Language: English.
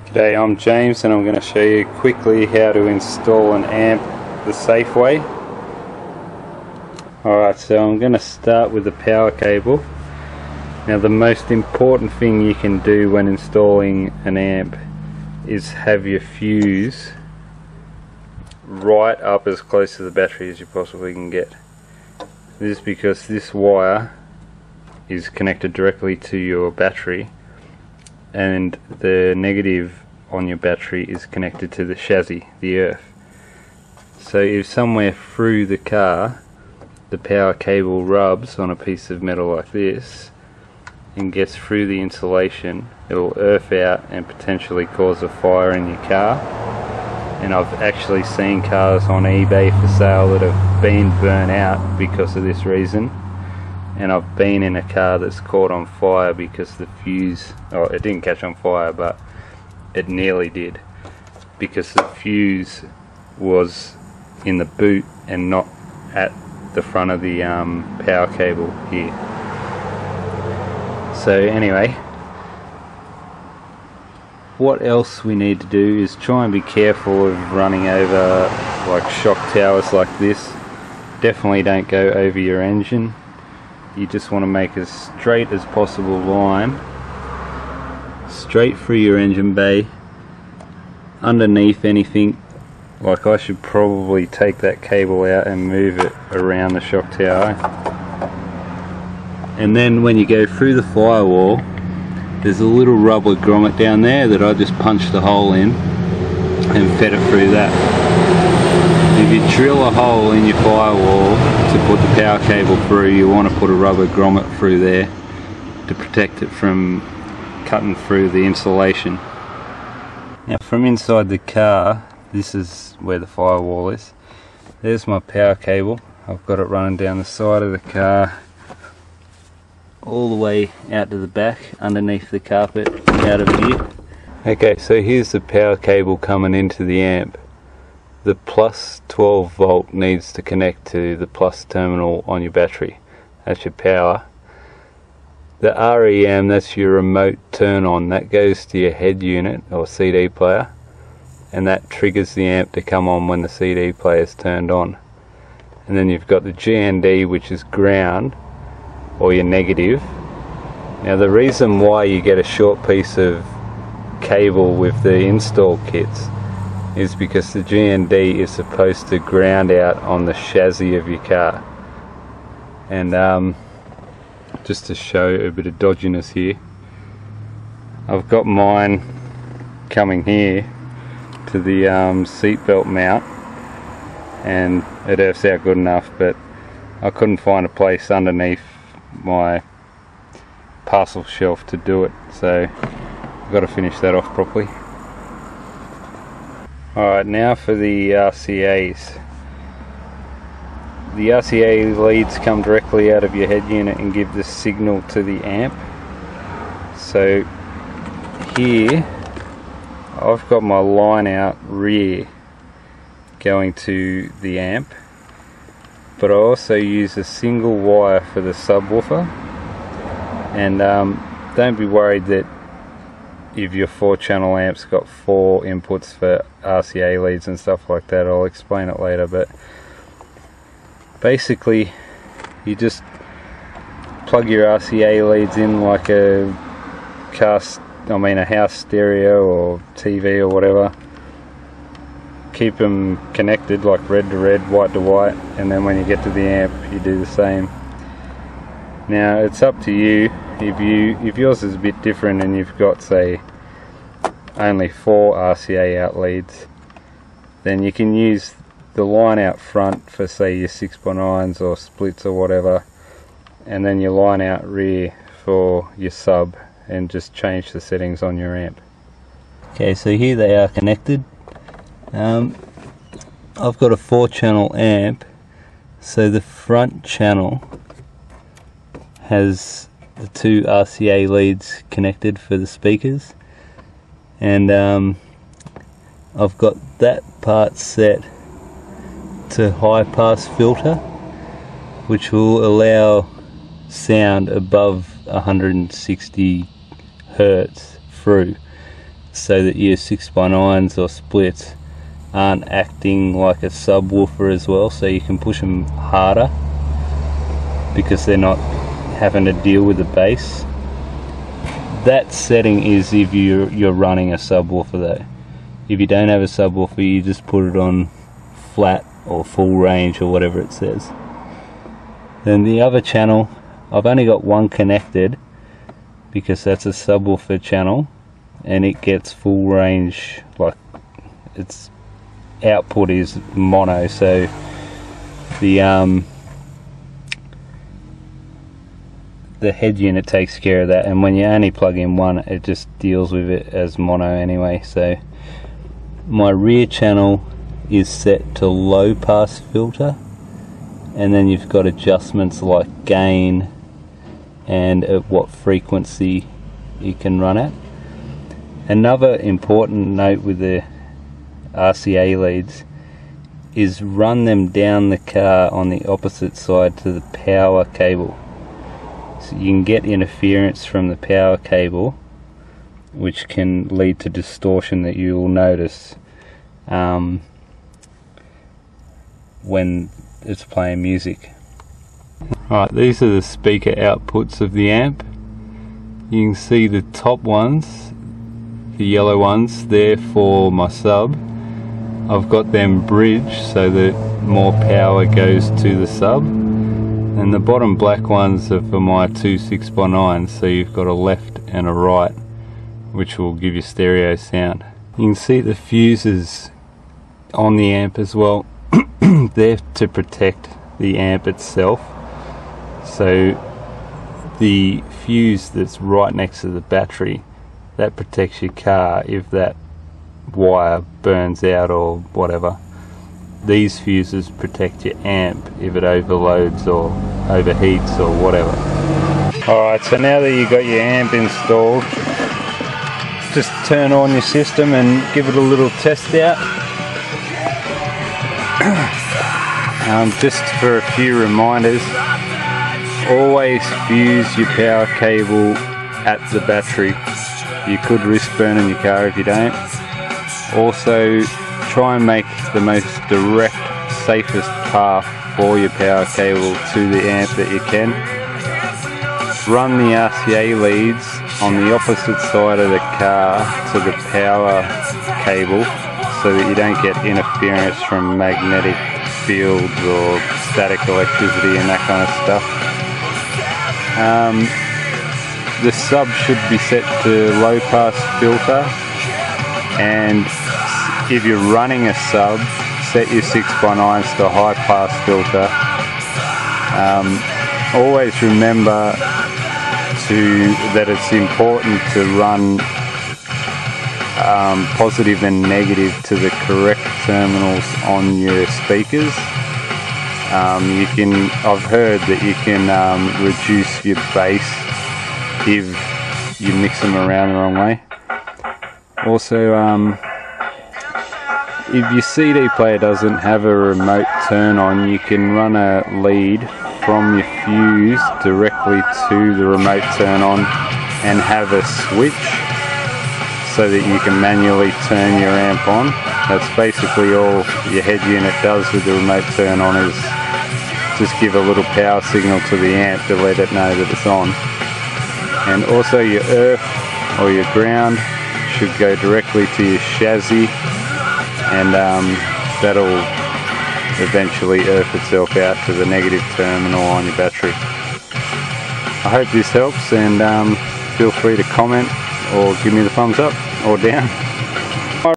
G'day, I'm James and I'm going to show you quickly how to install an amp the safe way. Alright, so I'm going to start with the power cable. Now the most important thing you can do when installing an amp is have your fuse right up as close to the battery as you possibly can get. This is because this wire is connected directly to your battery and the negative on your battery is connected to the chassis, the earth. So if somewhere through the car the power cable rubs on a piece of metal like this and gets through the insulation, it'll earth out and potentially cause a fire in your car. And I've actually seen cars on eBay for sale that have been burnt out because of this reason. And I've been in a car that's caught on fire because the fuse, oh, it didn't catch on fire, but it nearly did, because the fuse was in the boot and not at the front of the power cable here. So anyway, what else we need to do is try and be careful of running over like shock towers like this. Definitely don't go over your engine. You just want to make as straight as possible line straight through your engine bay, underneath anything. Like I should probably take that cable out and move it around the shock tower. And then when you go through the firewall, there's a little rubber grommet down there that I just punched a hole in and fed it through that. If you drill a hole in your firewall to put the power cable through, you want to put a rubber grommet through there to protect it from cutting through the insulation. Now from inside the car, this is where the firewall is. There's my power cable. I've got it running down the side of the car all the way out to the back, underneath the carpet, out of view. Okay, so here's the power cable coming into the amp. The plus 12 volt needs to connect to the plus terminal on your battery. That's your power. The REM, that's your remote turn on, that goes to your head unit or CD player, and that triggers the amp to come on when the CD player is turned on. And then you've got the GND, which is ground or your negative. Now the reason why you get a short piece of cable with the install kits is because the GND is supposed to ground out on the chassis of your car. And just to show a bit of dodginess here, I've got mine coming here to the seatbelt mount and it earths out good enough, but I couldn't find a place underneath my parcel shelf to do it, so I've got to finish that off properly. Alright, now for the RCAs. The RCA leads come directly out of your head unit and give the signal to the amp. So here I've got my line out rear going to the amp, but I also use a single wire for the subwoofer. And don't be worried that if your 4-channel amp's got 4 inputs for RCA leads and stuff like that. I'll explain it later, but basically you just plug your RCA leads in like a house stereo or TV or whatever. Keep them connected like red to red, white to white, and then when you get to the amp you do the same. Now it's up to you. If yours is a bit different and you've got, say, only 4 RCA out leads, then you can use the line out front for, say, your 6x9s or splits or whatever, and then your line out rear for your sub, and just change the settings on your amp. Okay, so here they are connected. I've got a 4-channel amp, so the front channel has the 2 RCA leads connected for the speakers, and I've got that part set to high pass filter, which will allow sound above 160 Hertz through. so that your 6x9s or splits aren't acting like a subwoofer as well, so you can push them harder because they're not having to deal with the bass. That setting is if you're running a subwoofer though. If you don't have a subwoofer, you just put it on flat or full range or whatever it says. Then the other channel, I've only got one connected because that's a subwoofer channel and it gets full range, like its output is mono, so the head unit takes care of that, and when you only plug in one it just deals with it as mono anyway. So my rear channel is set to low pass filter, and then you've got adjustments like gain and at what frequency you can run at. Another important note with the RCA leads is run them down the car on the opposite side to the power cable. So you can get interference from the power cable, which can lead to distortion that you will notice when it's playing music. Right, these are the speaker outputs of the amp. You can see the top ones, the yellow ones, they're for my sub. I've got them bridged so that more power goes to the sub. And the bottom black ones are for my two 6x9s, so you've got a left and a right, which will give you stereo sound. You can see the fuses on the amp as well. They're to protect the amp itself. So the fuse that's right next to the battery, that protects your car if that wire burns out or whatever. These fuses protect your amp if it overloads or overheats or whatever. Alright, so now that you've got your amp installed, just turn on your system and give it a little test out. Just for a few reminders, always fuse your power cable at the battery. You could risk burning your car if you don't. Also, try and make the most direct, safest path for your power cable to the amp that you can. Run the RCA leads on the opposite side of the car to the power cable so that you don't get interference from magnetic fields or static electricity and that kind of stuff. The sub should be set to low pass filter, and if you're running a sub, set your 6x9s to high pass filter. Always remember that it's important to run positive and negative to the correct terminals on your speakers. I've heard that you can reduce your bass if you mix them around the wrong way. Also, if your CD player doesn't have a remote turn on, you can run a lead from your fuse directly to the remote turn on and have a switch so that you can manually turn your amp on. That's basically all your head unit does with the remote turn on, is just give a little power signal to the amp to let it know that it's on. And also your earth or your ground should go directly to your chassis, and that'll eventually earth itself out to the negative terminal on your battery. I hope this helps, and feel free to comment or give me the thumbs up or down.